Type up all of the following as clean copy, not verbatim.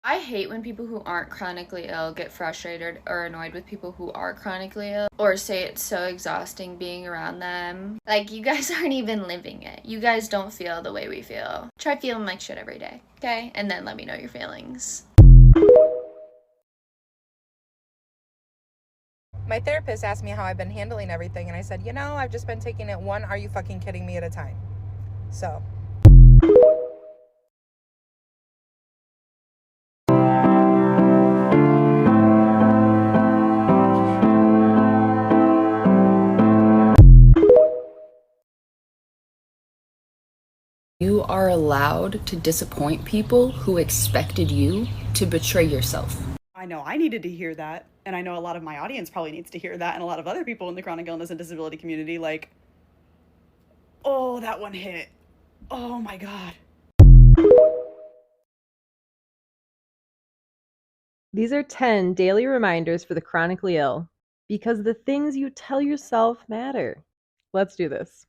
I hate when people who aren't chronically ill get frustrated or annoyed with people who are chronically ill or say it's so exhausting being around them. Like, you guys aren't even living it. You guys don't feel the way we feel. Try feeling like shit every day, okay? And then let me know your feelings. My therapist asked me how I've been handling everything, and I said, I've just been taking it one are you fucking kidding me at a time. So. You are allowed to disappoint people who expected you to betray yourself. I know I needed to hear that, and I know a lot of my audience probably needs to hear that, and a lot of other people in the chronic illness and disability community, like, oh, that one hit. Oh my God. These are 10 daily reminders for the chronically ill, because the things you tell yourself matter. Let's do this.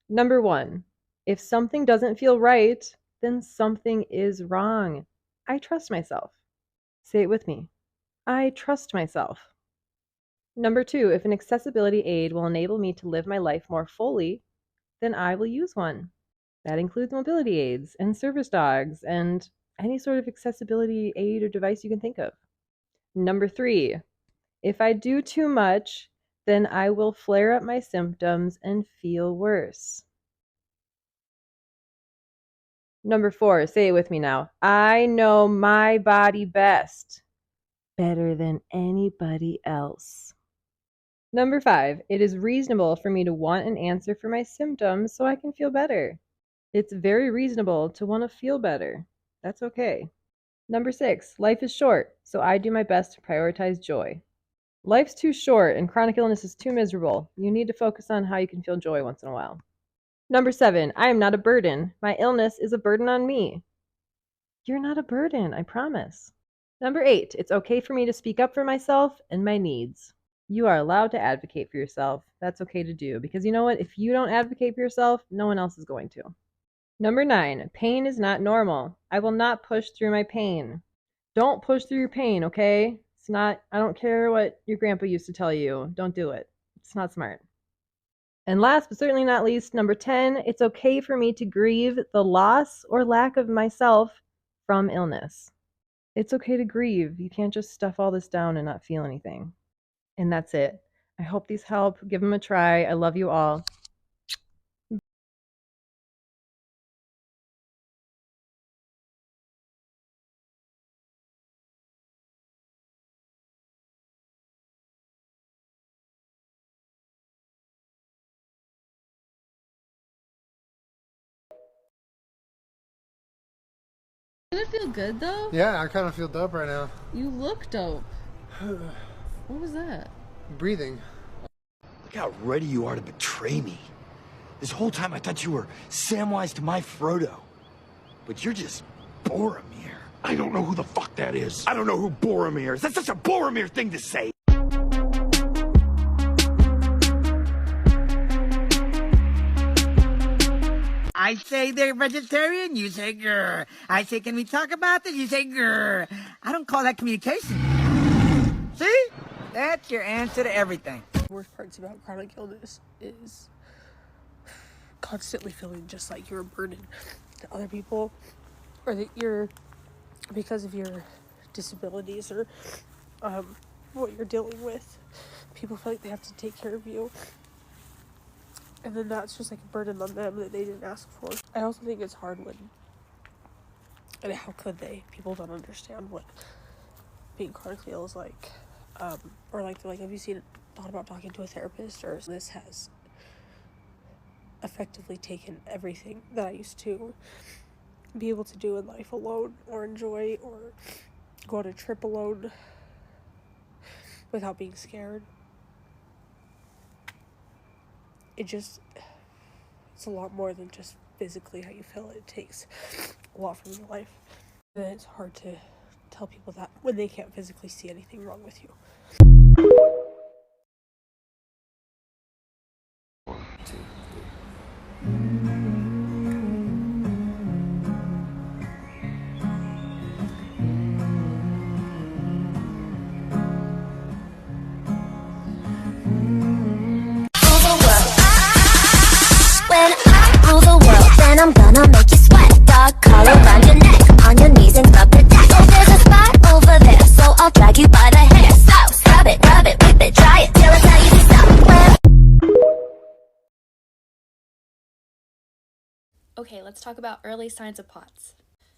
Number 1, if something doesn't feel right, then something is wrong. I trust myself. Say it with me. I trust myself. Number 2, if an accessibility aid will enable me to live my life more fully, then I will use one. That includes mobility aids and service dogs and any sort of accessibility aid or device you can think of. Number 3, if I do too much, then I will flare up my symptoms and feel worse. Number 4, say it with me now. I know my body best, better than anybody else. Number 5, it is reasonable for me to want an answer for my symptoms so I can feel better. It's very reasonable to want to feel better. That's okay. Number 6, life is short, so I do my best to prioritize joy. Life's too short and chronic illness is too miserable. You need to focus on how you can feel joy once in a while. Number 7, I am not a burden. My illness is a burden on me. You're not a burden, I promise. Number 8, it's okay for me to speak up for myself and my needs. You are allowed to advocate for yourself. That's okay to do, because you know what? If you don't advocate for yourself, no one else is going to. Number 9, pain is not normal. I will not push through my pain. Don't push through your pain, okay? I don't care what your grandpa used to tell you. Don't do it. It's not smart. And last but certainly not least, number 10, it's okay for me to grieve the loss or lack of myself from illness. It's okay to grieve. You can't just stuff all this down and not feel anything. And that's it. I hope these help. Give them a try. I love you all. Does it feel good though? Yeah, I kind of feel dope right now. You look dope. What was that? Breathing. Look how ready you are to betray me. This whole time I thought you were Samwise to my Frodo. But you're just Boromir. I don't know who the fuck that is. I don't know who Boromir is. That's such a Boromir thing to say. I say they're vegetarian, you say grr. I say, can we talk about this? You say grr. I don't call that communication. See? That's your answer to everything. The worst parts about chronic illness is constantly feeling just like you're a burden to other people, or that because of your disabilities or what you're dealing with, people feel like they have to take care of you. And then that's just like a burden on them that they didn't ask for. I also think it's hard and how could they? People don't understand what being chronically ill is like. Or like, have you thought about talking to a therapist? Or this has effectively taken everything that I used to be able to do in life alone, or enjoy, or go on a trip alone without being scared. It's a lot more than just physically how you feel. It takes a lot from your life. And it's hard to tell people that when they can't physically see anything wrong with you. Okay, let's talk about early signs of POTS.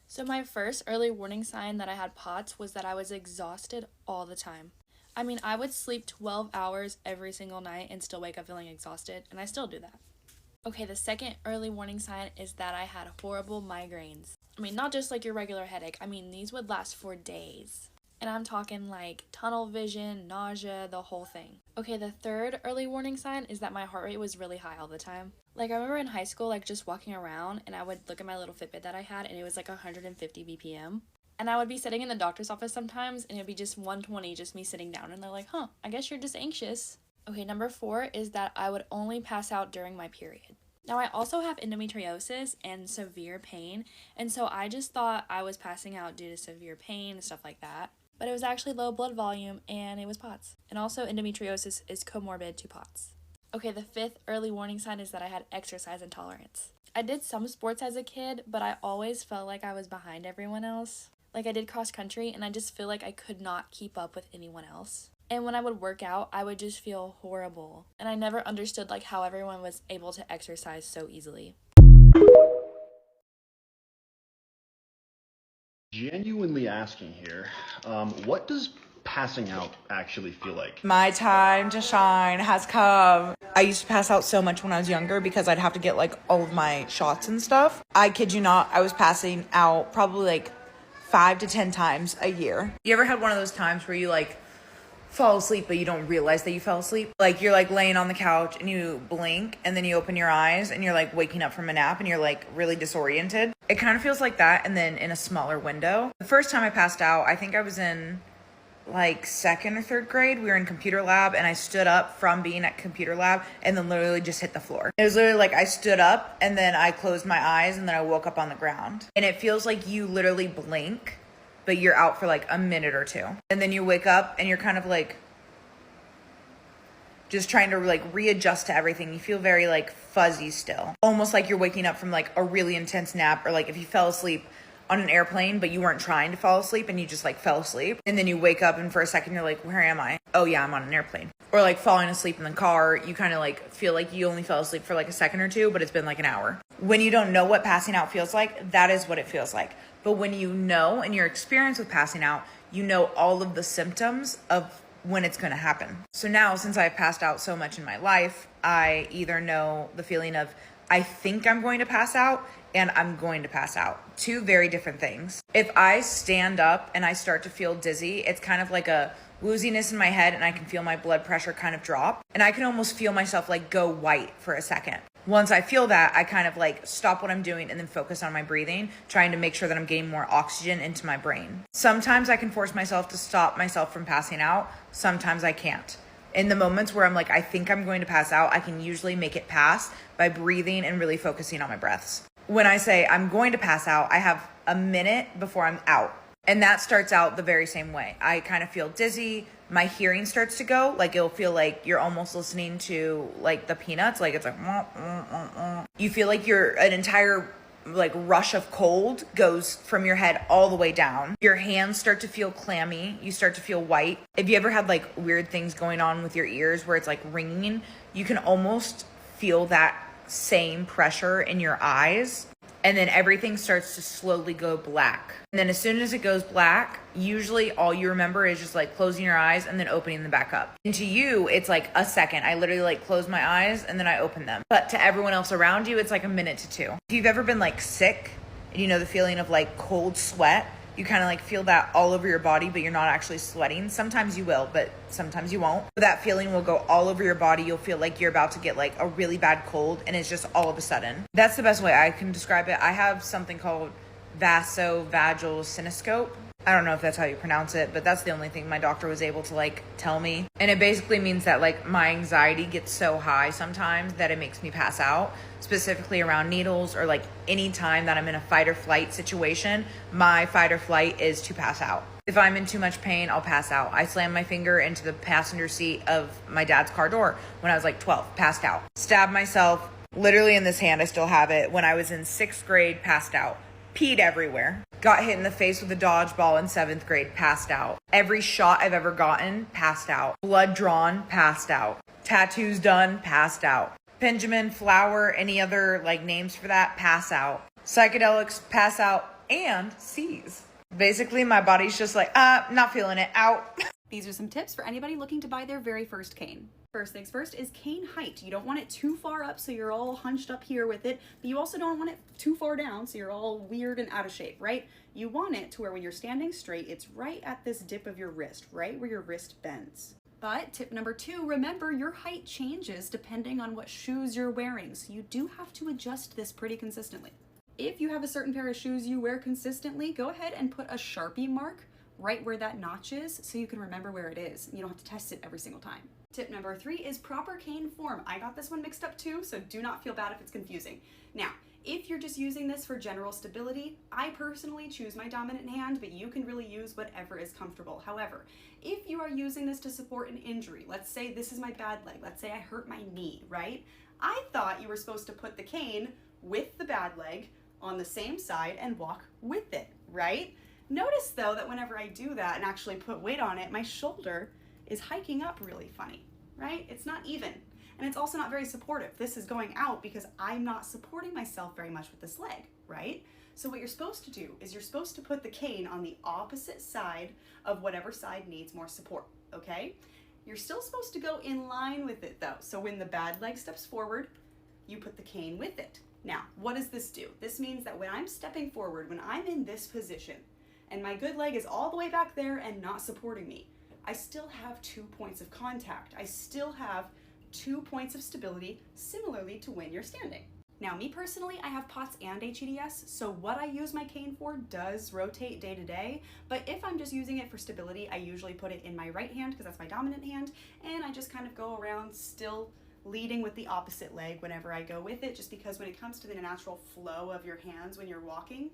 So my first early warning sign that I had POTS was that I was exhausted all the time. I mean, I would sleep 12 hours every single night and still wake up feeling exhausted, and I still do that. Okay, the second early warning sign is that I had horrible migraines. I mean, not just like your regular headache. I mean, these would last for days. And I'm talking like tunnel vision, nausea, the whole thing. Okay, the third early warning sign is that my heart rate was really high all the time. Like, I remember in high school, like, just walking around, and I would look at my little Fitbit that I had, and it was like 150 BPM. And I would be sitting in the doctor's office sometimes, and it would be just 120, just me sitting down, and they're like, huh, I guess you're just anxious. Okay, number 4 is that I would only pass out during my period. Now, I also have endometriosis and severe pain, and so I just thought I was passing out due to severe pain and stuff like that. But it was actually low blood volume, and it was POTS. And also, endometriosis is comorbid to POTS. Okay, the 5th early warning sign is that I had exercise intolerance. I did some sports as a kid, but I always felt like I was behind everyone else. Like, I did cross country, and I just feel like I could not keep up with anyone else. And when I would work out, I would just feel horrible. And I never understood, like, how everyone was able to exercise so easily. Genuinely asking here, what does passing out actually feel like? My time to shine has come. I used to pass out so much when I was younger because I'd have to get like all of my shots and stuff. I kid you not, I was passing out probably like 5 to 10 times a year. You ever had one of those times where you like fall asleep but you don't realize that you fell asleep? Like, you're like laying on the couch and you blink and then you open your eyes and you're like waking up from a nap and you're like really disoriented. It kind of feels like that, and then in a smaller window. The first time I passed out, I think I was in like 2nd or 3rd grade. We were in computer lab, and I stood up from being at computer lab and then literally just hit the floor. It was literally like I stood up and then I closed my eyes and then I woke up on the ground. And it feels like you literally blink, but you're out for like a minute or two. And then you wake up and you're kind of like just trying to like readjust to everything. You feel very like fuzzy still. Almost like you're waking up from like a really intense nap, or like if you fell asleep on an airplane but you weren't trying to fall asleep and you just like fell asleep. And then you wake up and for a second you're like, where am I? Oh yeah, I'm on an airplane. Or like falling asleep in the car, you kind of like feel like you only fell asleep for like a second or two, but it's been like an hour. When you don't know what passing out feels like, that is what it feels like. But when you know, and your experience with passing out, you know all of the symptoms of when it's going to happen. So now, since I've passed out so much in my life, I either know the feeling of I think I'm going to pass out and I'm going to pass out. 2 very different things. If I stand up and I start to feel dizzy, it's kind of like a wooziness in my head, and I can feel my blood pressure kind of drop, and I can almost feel myself like go white for a second. Once I feel that, I kind of like stop what I'm doing and then focus on my breathing, trying to make sure that I'm getting more oxygen into my brain. Sometimes I can force myself to stop myself from passing out. Sometimes I can't. In the moments where I'm like, I think I'm going to pass out, I can usually make it pass by breathing and really focusing on my breaths. When I say I'm going to pass out, I have a minute before I'm out. And that starts out the very same way. I kind of feel dizzy. My hearing starts to go. Like, it'll feel like you're almost listening to like the Peanuts. Like, it's like, you feel like an entire like rush of cold goes from your head all the way down. Your hands start to feel clammy. You start to feel white. If you ever had like weird things going on with your ears where it's like ringing, you can almost feel that same pressure in your eyes. And then everything starts to slowly go black. And then as soon as it goes black, usually all you remember is just like closing your eyes and then opening them back up. And to you, it's like a second. I literally like close my eyes and then I open them. But to everyone else around you, it's like a minute to 2. If you've ever been like sick and you know the feeling of like cold sweat, you kind of like feel that all over your body, but you're not actually sweating. Sometimes you will, but sometimes you won't. But that feeling will go all over your body. You'll feel like you're about to get like a really bad cold, and it's just all of a sudden. That's the best way I can describe it. I have something called vasovagal synoscope. I don't know if that's how you pronounce it, but that's the only thing my doctor was able to like tell me. And it basically means that like my anxiety gets so high sometimes that it makes me pass out, specifically around needles, or like any time that I'm in a fight or flight situation. My fight or flight is to pass out. If I'm in too much pain, I'll pass out. I slammed my finger into the passenger seat of my dad's car door when I was like 12, passed out. Stabbed myself literally in this hand. I still have it. When I was in 6th grade, passed out. Peed everywhere. Got hit in the face with a dodgeball in 7th grade, passed out. Every shot I've ever gotten, passed out. Blood drawn, passed out. Tattoos done, passed out. Benjamin, flower, any other like names for that, pass out. Psychedelics, pass out, and seize. Basically, my body's just like, not feeling it, out. These are some tips for anybody looking to buy their very first cane. First things first is cane height. You don't want it too far up so you're all hunched up here with it, but you also don't want it too far down so you're all weird and out of shape, right? You want it to where when you're standing straight, it's right at this dip of your wrist, right where your wrist bends. But tip number 2, remember your height changes depending on what shoes you're wearing, so you do have to adjust this pretty consistently. If you have a certain pair of shoes you wear consistently, go ahead and put a Sharpie mark right where that notch is so you can remember where it is. You don't have to test it every single time. Tip number 3 is proper cane form. I got this one mixed up too, so do not feel bad if it's confusing. Now, if you're just using this for general stability, I personally choose my dominant hand, but you can really use whatever is comfortable. However, if you are using this to support an injury, let's say this is my bad leg, let's say I hurt my knee, right? I thought you were supposed to put the cane with the bad leg on the same side and walk with it, right? Notice though that whenever I do that and actually put weight on it, my shoulder is hiking up really funny, right? It's not even. And it's also not very supportive. This is going out because I'm not supporting myself very much with this leg, right? So what you're supposed to do is you're supposed to put the cane on the opposite side of whatever side needs more support, okay? You're still supposed to go in line with it though. So when the bad leg steps forward, you put the cane with it. Now, what does this do? This means that when I'm stepping forward, when I'm in this position, and my good leg is all the way back there and not supporting me, I still have 2 points of contact. I still have 2 points of stability, similarly to when you're standing. Now, me personally, I have POTS and HEDS, so what I use my cane for does rotate day to day, but if I'm just using it for stability, I usually put it in my right hand because that's my dominant hand, and I just kind of go around still leading with the opposite leg whenever I go with it, just because when it comes to the natural flow of your hands when you're walking,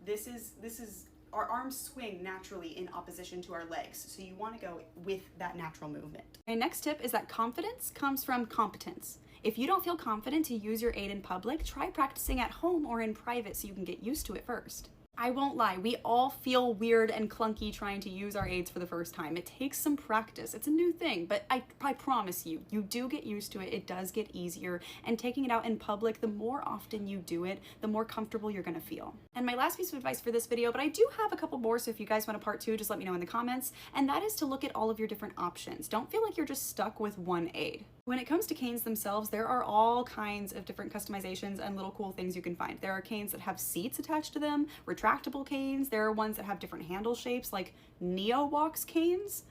this is our arms swing naturally in opposition to our legs, so you want to go with that natural movement. My next tip is that confidence comes from competence. If you don't feel confident to use your aid in public, try practicing at home or in private so you can get used to it first. I won't lie, we all feel weird and clunky trying to use our aids for the first time. It takes some practice. It's a new thing, but I promise you, you do get used to it. It does get easier, and taking it out in public, the more often you do it, the more comfortable you're gonna feel. And my last piece of advice for this video, but I do have a couple more, so if you guys want a part 2, just let me know in the comments, and that is to look at all of your different options. Don't feel like you're just stuck with one aid. When it comes to canes themselves, there are all kinds of different customizations and little cool things you can find. There are canes that have seats attached to them, retractable canes. There are ones that have different handle shapes, like NeoWalks canes.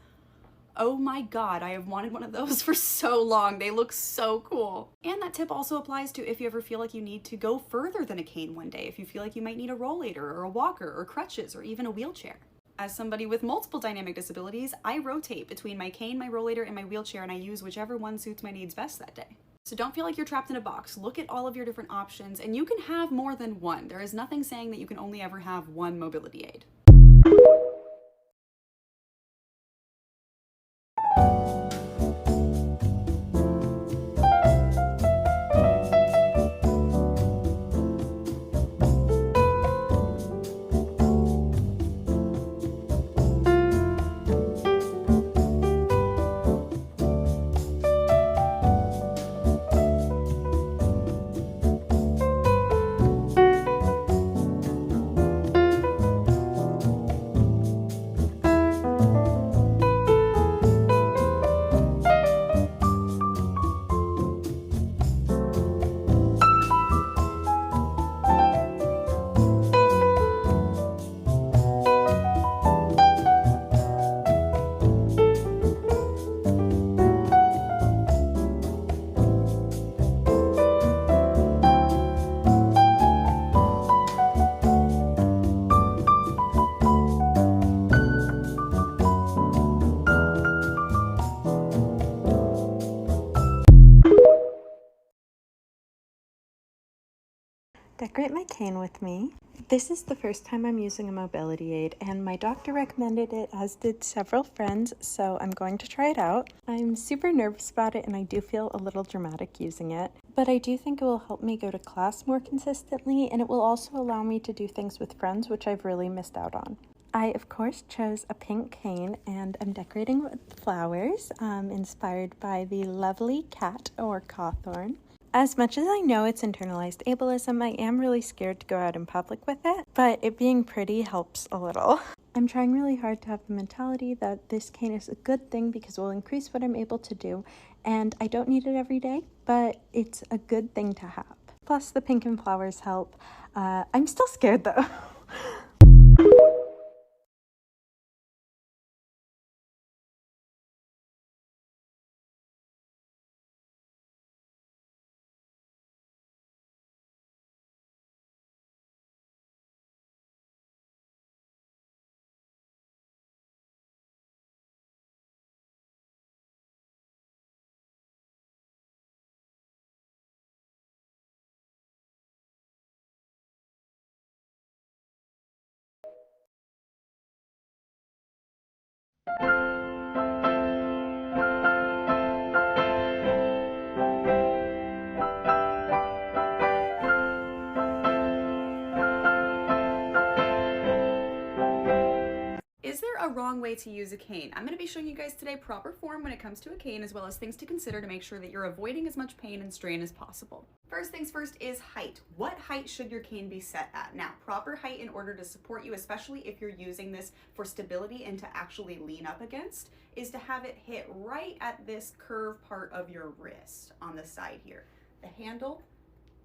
Oh my god, I have wanted one of those for so long. They look so cool. And that tip also applies to if you ever feel like you need to go further than a cane one day, if you feel like you might need a rollator or a walker or crutches or even a wheelchair. As somebody with multiple dynamic disabilities, I rotate between my cane, my rollator, and my wheelchair, and I use whichever one suits my needs best that day. So don't feel like you're trapped in a box. Look at all of your different options, and you can have more than one. There is nothing saying that you can only ever have one mobility aid. Decorate my cane with me. This is the first time I'm using a mobility aid, and my doctor recommended it, as did several friends, so I'm going to try it out. I'm super nervous about it, and I do feel a little dramatic using it, but I do think it will help me go to class more consistently, and it will also allow me to do things with friends, which I've really missed out on. I, of course, chose a pink cane, and I'm decorating with flowers, inspired by the lovely cat or cawthorn. As much as I know it's internalized ableism, I am really scared to go out in public with it, but it being pretty helps a little. I'm trying really hard to have the mentality that this cane is a good thing because it will increase what I'm able to do, and I don't need it every day, but it's a good thing to have. Plus the pink and flowers help. I'm still scared though. Is there a wrong way to use a cane? I'm going to be showing you guys today proper form when it comes to a cane, as well as things to consider to make sure that you're avoiding as much pain and strain as possible. First things first is height. What height should your cane be set at? Now, proper height in order to support you, especially if you're using this for stability and to actually lean up against, is to have it hit right at this curve part of your wrist on the side here. The handle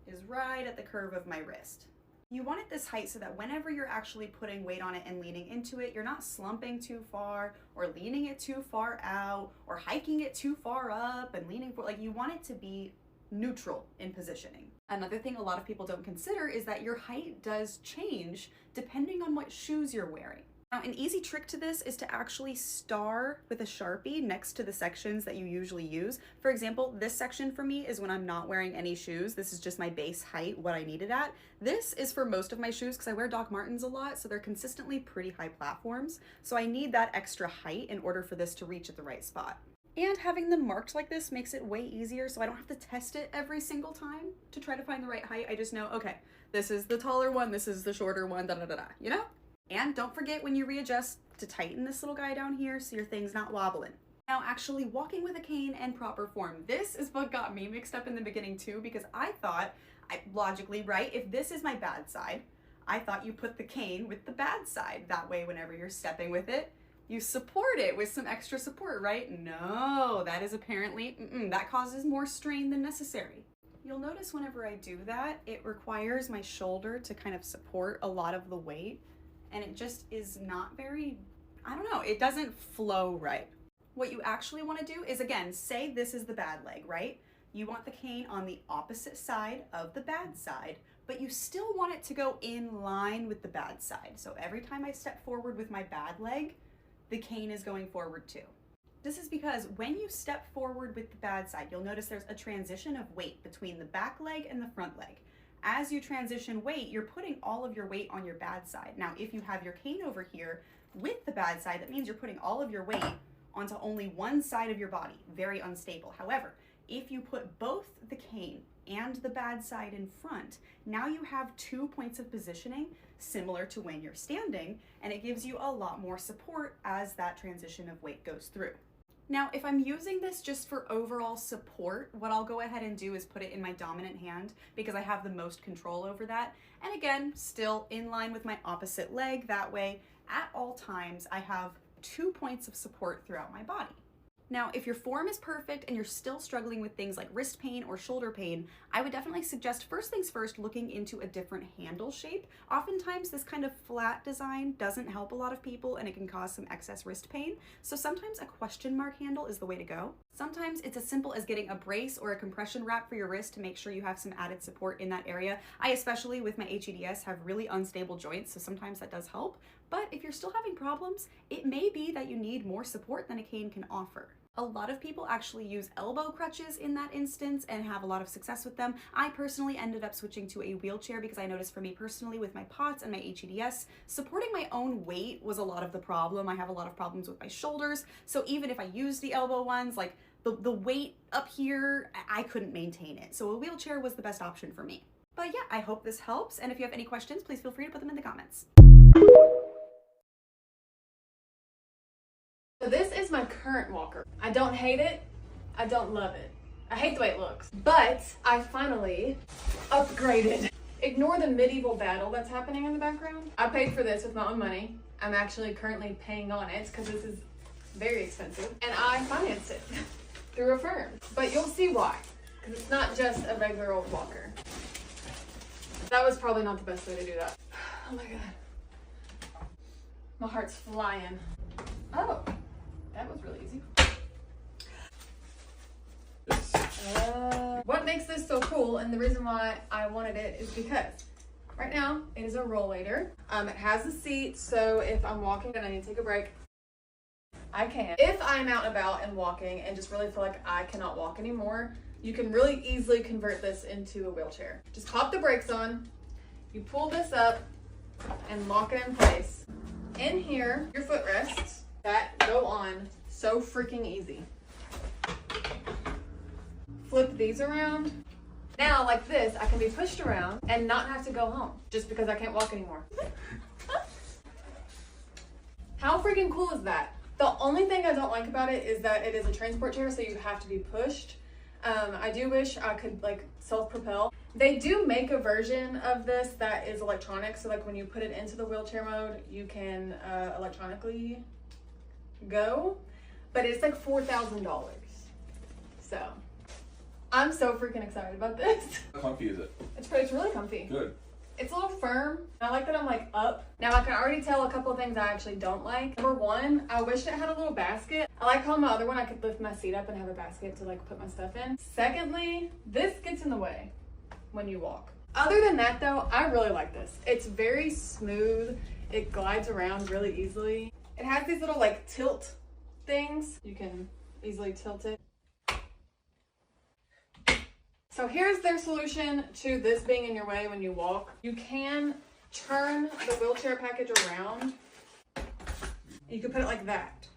is right at the curve of my wrist. You want it this height so that whenever you're actually putting weight on it and leaning into it, you're not slumping too far or leaning it too far out or hiking it too far up and leaning for, like, you want it to be neutral in positioning. Another thing a lot of people don't consider is that your height does change depending on what shoes you're wearing. Now, an easy trick to this is to actually star with a Sharpie next to the sections that you usually use. For example, this section for me is when I'm not wearing any shoes. This is just my base height, what I need it at. This is for most of my shoes because I wear Doc Martens a lot, so they're consistently pretty high platforms. So I need that extra height in order for this to reach at the right spot. And having them marked like this makes it way easier, so I don't have to test it every single time to try to find the right height. I just know, okay, this is the taller one, this is the shorter one, da-da-da-da, you know? And don't forget when you readjust to tighten this little guy down here so your thing's not wobbling. Now, actually walking with a cane and proper form. This is what got me mixed up in the beginning too, because I thought, logically, right, if this is my bad side, I thought you put the cane with the bad side. That way, whenever you're stepping with it, you support it with some extra support, right? No, that is apparently, that causes more strain than necessary. You'll notice whenever I do that, it requires my shoulder to kind of support a lot of the weight. And it just is not very, I don't know, it doesn't flow right. What you actually want to do is, again, say this is the bad leg, right? You want the cane on the opposite side of the bad side, but you still want it to go in line with the bad side. So every time I step forward with my bad leg, the cane is going forward too. This is because when you step forward with the bad side, you'll notice there's a transition of weight between the back leg and the front leg. As you transition weight, you're putting all of your weight on your bad side. Now, if you have your cane over here with the bad side, that means you're putting all of your weight onto only one side of your body. Very unstable. However, if you put both the cane and the bad side in front, now you have 2 points of positioning similar to when you're standing, and it gives you a lot more support as that transition of weight goes through. Now, if I'm using this just for overall support, what I'll go ahead and do is put it in my dominant hand because I have the most control over that. And again, still in line with my opposite leg. That way, at all times, I have 2 points of support throughout my body. Now, if your form is perfect and you're still struggling with things like wrist pain or shoulder pain, I would definitely suggest, first things first, looking into a different handle shape. Oftentimes, this kind of flat design doesn't help a lot of people and it can cause some excess wrist pain. So sometimes a question mark handle is the way to go. Sometimes it's as simple as getting a brace or a compression wrap for your wrist to make sure you have some added support in that area. I, especially with my HEDS, have really unstable joints, so sometimes that does help. But if you're still having problems, it may be that you need more support than a cane can offer. A lot of people actually use elbow crutches in that instance and have a lot of success with them. I personally ended up switching to a wheelchair because I noticed for me personally with my POTS and my HEDS, supporting my own weight was a lot of the problem. I have a lot of problems with my shoulders. So even if I used the elbow ones, like the weight up here, I couldn't maintain it. So a wheelchair was the best option for me. But yeah, I hope this helps. And if you have any questions, please feel free to put them in the comments. So this is my current walker. I don't hate it, I don't love it. I hate the way it looks, but I finally upgraded. Ignore the medieval battle that's happening in the background. I paid for this with my own money. I'm actually currently paying on it because this is very expensive, and I financed it through a firm. But you'll see why, because it's not just a regular old walker. That was probably not the best way to do that. Oh my god. My heart's flying. Oh, that was really easy. What makes this so cool, and the reason why I wanted it, is because right now it is a rollator. It has a seat, so if I'm walking and I need to take a break, I can. If I'm out and about and walking and just really feel like I cannot walk anymore, you can really easily convert this into a wheelchair. Just pop the brakes on, you pull this up and lock it in place. In here, your footrests that go on so freaking easy. Flip these around. Now, like this, I can be pushed around and not have to go home just because I can't walk anymore. How freaking cool is that? The only thing I don't like about it is that it is a transport chair, so you have to be pushed. I do wish I could like self-propel. They do make a version of this that is electronic, so like when you put it into the wheelchair mode, you can electronically go, but it's like $4,000. So I'm so freaking excited about this. How comfy is it? It's really comfy. Good. It's a little firm. I like that I'm like up. Now I can already tell a couple of things I actually don't like. Number one, I wish it had a little basket. I like how on my other one I could lift my seat up and have a basket to like put my stuff in. Secondly, this gets in the way when you walk. Other than that though, I really like this. It's very smooth. It glides around really easily. It has these little like tilt things. You can easily tilt it. So here's their solution to this being in your way when you walk. You can turn the wheelchair package around. You can put it like that.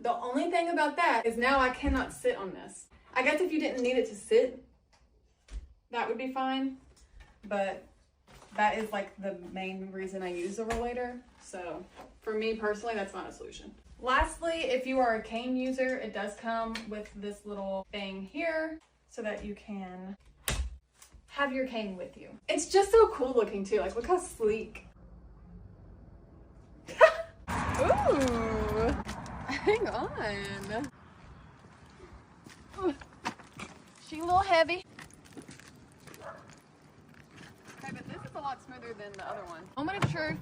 The only thing about that is now I cannot sit on this. I guess if you didn't need it to sit, that would be fine. But that is like the main reason I use a rollator. So for me personally, that's not a solution. Lastly, if you are a cane user, it does come with this little thing here, so that you can have your cane with you. It's just so cool looking too. Like, look how sleek. Ooh, hang on. Ooh. She a little heavy. Okay, but this is a lot smoother than the other one. Moment of truth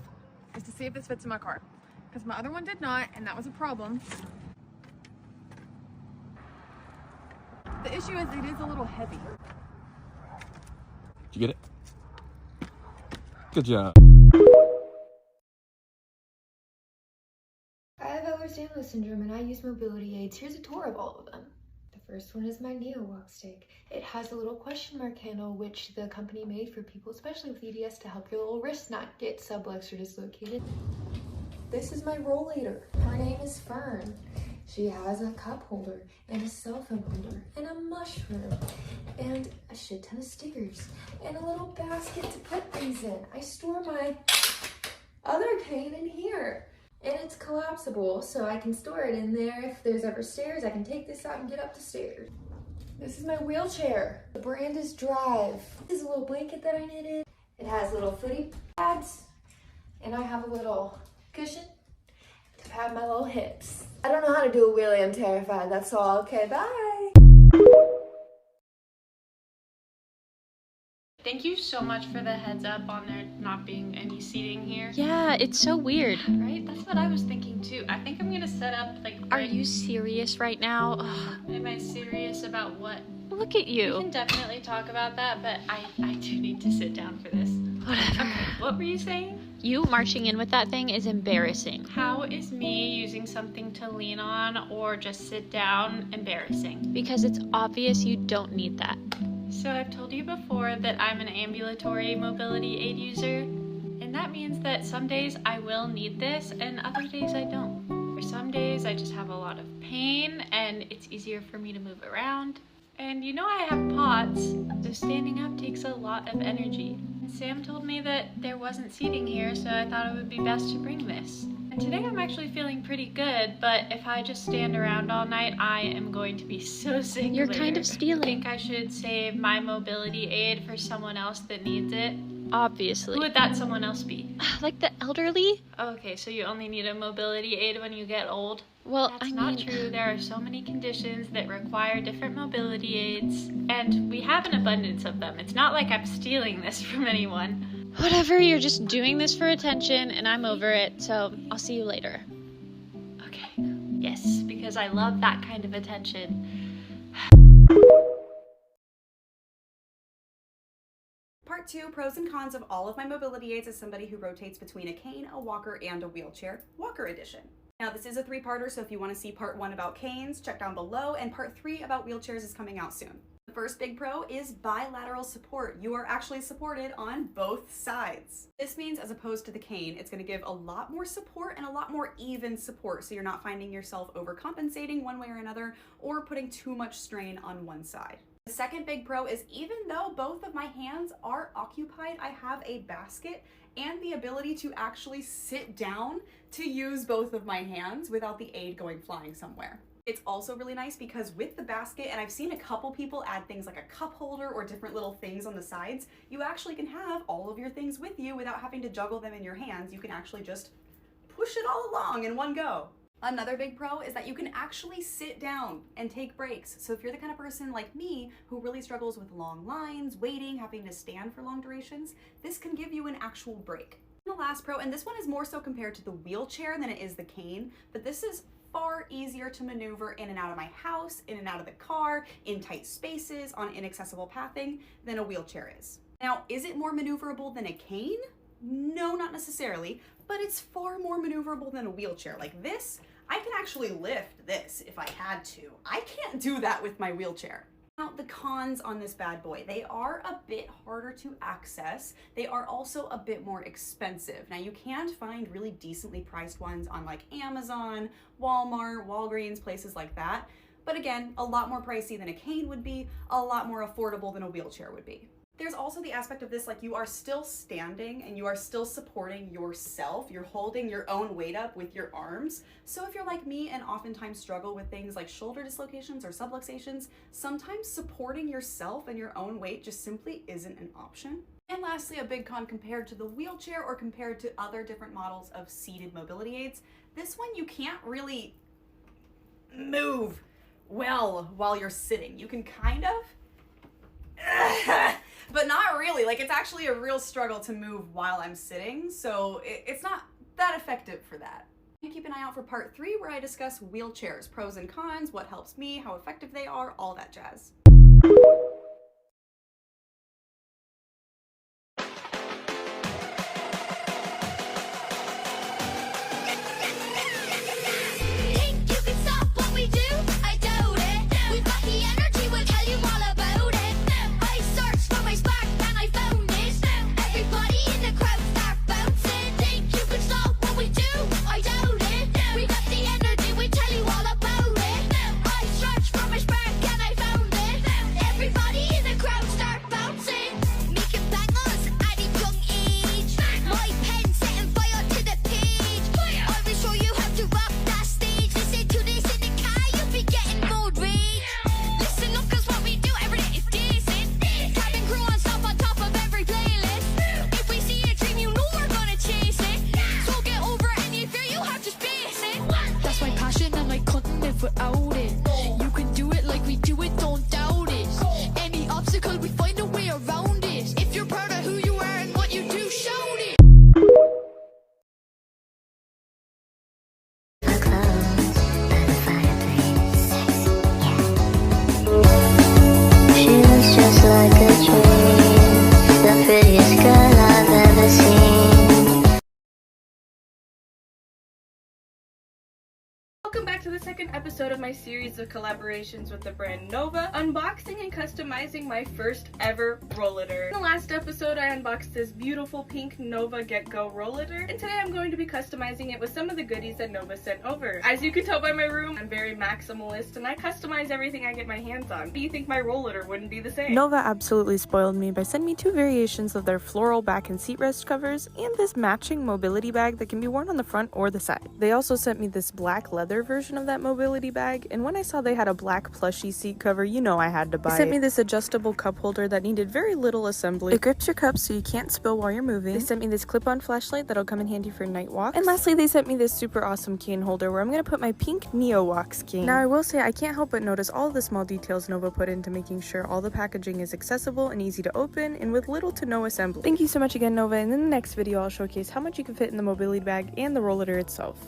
is to see if this fits in my car, because my other one did not, and that was a problem. The issue is it is a little heavy. Did you get it? Good job. I have Ehlers-Danlos syndrome and I use mobility aids. Here's a tour of all of them. The first one is my Neo Walk Stick. It has a little question mark handle which the company made for people, especially with EDS, to help your little wrist not get subluxed or dislocated. This is my Rollator. Her name is Fern. She has a cup holder and a cell phone holder and a mushroom and a shit ton of stickers and a little basket to put things in. I store my other cane in here and it's collapsible, so I can store it in there. If there's ever stairs, I can take this out and get up the stairs. This is my wheelchair. The brand is Drive. This is a little blanket that I knitted. It has little footy pads and I have a little cushion to pad my little hips. I don't know how to do a wheelie, I'm terrified, that's all. Okay, bye! Thank you so much for the heads up on there not being any seating here. Yeah, it's so weird. Right? That's what I was thinking too. I think I'm gonna set up like... Are you serious right now? Ugh. Am I serious about what? Look at you. We can definitely talk about that, but I do need to sit down for this. Whatever. Okay, what were you saying? You marching in with that thing is embarrassing. How is me using something to lean on or just sit down embarrassing? Because it's obvious you don't need that. So I've told you before that I'm an ambulatory mobility aid user, and that means that some days I will need this and other days I don't. For some days I just have a lot of pain and it's easier for me to move around. And you know I have POTS, so standing up takes a lot of energy. And Sam told me that there wasn't seating here, so I thought it would be best to bring this. And Today I'm actually feeling pretty good, but if I just stand around all night, I am going to be so sick. You're kind of stealing. I think I should save my mobility aid for someone else that needs it. Obviously. Who would that someone else be? Like the elderly? Okay, so you only need a mobility aid when you get old? Well, that's not true. There are so many conditions that require different mobility aids, and we have an abundance of them. It's not like I'm stealing this from anyone. Whatever, you're just doing this for attention, and I'm over it, so I'll see you later. Okay. Yes, because I love that kind of attention. Part 2, pros and cons of all of my mobility aids as somebody who rotates between a cane, a walker, and a wheelchair, walker edition. Now this is a 3-parter, so if you want to see part 1 about canes, check down below, and part 3 about wheelchairs is coming out soon. The first big pro is bilateral support. You are actually supported on both sides. This means as opposed to the cane, it's going to give a lot more support and a lot more even support, so you're not finding yourself overcompensating one way or another or putting too much strain on one side. The second big pro is even though both of my hands are occupied, I have a basket and the ability to actually sit down to use both of my hands without the aid going flying somewhere. It's also really nice because with the basket, and I've seen a couple people add things like a cup holder or different little things on the sides, you actually can have all of your things with you without having to juggle them in your hands. You can actually just push it all along in one go. Another big pro is that you can actually sit down and take breaks. So if you're the kind of person like me who really struggles with long lines, waiting, having to stand for long durations, this can give you an actual break. And the last pro, and this one is more so compared to the wheelchair than it is the cane, but this is far easier to maneuver in and out of my house, in and out of the car, in tight spaces, on inaccessible pathing than a wheelchair is. Now, is it more maneuverable than a cane? No, not necessarily, but it's far more maneuverable than a wheelchair. Like this, I can actually lift this if I had to. I can't do that with my wheelchair. Now, the cons on this bad boy, they are a bit harder to access. They are also a bit more expensive. Now, you can find really decently priced ones on like Amazon, Walmart, Walgreens, places like that. But again, a lot more pricey than a cane would be, a lot more affordable than a wheelchair would be. There's also the aspect of this, like you are still standing and you are still supporting yourself. You're holding your own weight up with your arms. So if you're like me and oftentimes struggle with things like shoulder dislocations or subluxations, sometimes supporting yourself and your own weight just simply isn't an option. And lastly, a big con compared to the wheelchair or compared to other different models of seated mobility aids, this one you can't really move well while you're sitting. You can kind of, but not really. Like it's actually a real struggle to move while I'm sitting, so it's not that effective for that. And keep an eye out for part 3 where I discuss wheelchairs, pros and cons, what helps me, how effective they are, all that jazz. Welcome back to the second episode of my series of collaborations with the brand Nova, unboxing and customizing my first ever Rollator. In the last episode, I unboxed this beautiful pink Nova Get Go Rollator, and today I'm going to be customizing it with some of the goodies that Nova sent over. As you can tell by my room, I'm very maximalist, and I customize everything I get my hands on. Do you think my Rollator wouldn't be the same? Nova absolutely spoiled me by sending me 2 variations of their floral back and seat rest covers, and this matching mobility bag that can be worn on the front or the side. They also sent me this black leather version of that mobility bag, and when I saw they had a black plushy seat cover, you know I had to buy it. They sent me this adjustable cup holder that needed very little assembly. It grips your cup so you can't spill while you're moving. They sent me this clip-on flashlight that'll come in handy for night walks. And lastly, they sent me this super awesome cane holder where I'm gonna put my pink Neo Walks cane. Now I will say I can't help but notice all the small details Nova put into making sure all the packaging is accessible and easy to open and with little to no assembly. Thank you so much again, Nova, and in the next video I'll showcase how much you can fit in the mobility bag and the Rollator itself.